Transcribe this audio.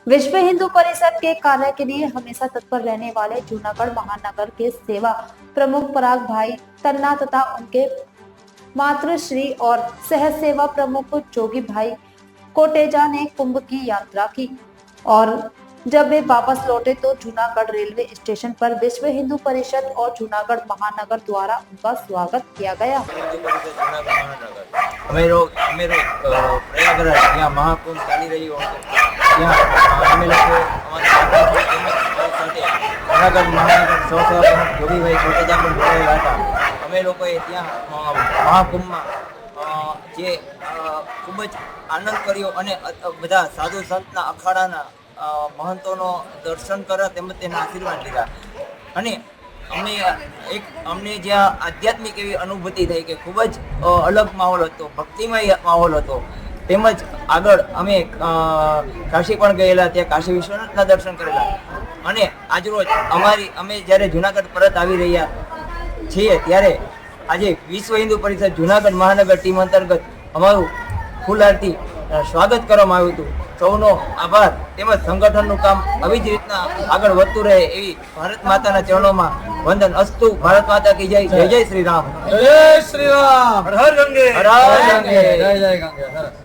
विश्व हिंदू परिषद के कार्य के लिए हमेशा तत्पर रहने वाले जूनागढ़ महानगर के सेवा प्रमुख पराग भाई तन्ना तथा उनके मातृश्री और सह सेवा प्रमुख जोगी भाई कोटेजा ने कुंभ की यात्रा की और जब वे वापस लौटे तो जूनागढ़ रेलवे स्टेशन पर विश्व हिंदू परिषद और जूनागढ़ महानगर द्वारा उनका स्वागत किया गया। हिंदू परिषद जूनागढ़ महानगर અમે રોજ પ્રયાગરાજ ત્યાં મહાકુંભ ચાલી રહ્યો હતો ત્યાં અમે લોકો અમારા સાથે જૂનાગઢ મહાનગર સૌસેવા પ્રમુખ જોગીભાઈ કોટેજા પણ જોડાયેલા હતા। અમે લોકોએ ત્યાં મહાકુંભમાં જે ખૂબ જ આનંદ કર્યો અને બધા સાધુ સંતના અખાડાના મહંતોનો દર્શન કર્યા તેમજ તેના આશીર્વાદ લીધા અને અમને જ્યાં આધ્યાત્મિક એવી અનુભૂતિ થઈ કે ખૂબ જ અલગ માહોલ હતો, ભક્તિમય માહોલ હતો। તેમજ આગળ અમે કાશી પણ ગયેલા, ત્યાં કાશી વિશ્વનાથના દર્શન કરેલા અને આજરોજ અમે જ્યારે જૂનાગઢ પરત આવી રહ્યા છીએ ત્યારે આજે વિશ્વ હિન્દુ પરિષદ જૂનાગઢ મહાનગર ટીમ અંતર્ગત અમારું ફૂલ આરતી સ્વાગત કરવામાં આવ્યું હતું। સૌનો આભાર તેમજ સંગઠનનું કામ આવી જ રીતના આગળ વધતું રહે એવી ભારત માતાના ચરણોમાં વંદન અસ્તુ। ભારત માતા કી જય, જય જય શ્રી રામ, જય શ્રી રામ, હર હર ગંગે, હર હર ગંગે, જય જય ગંગે।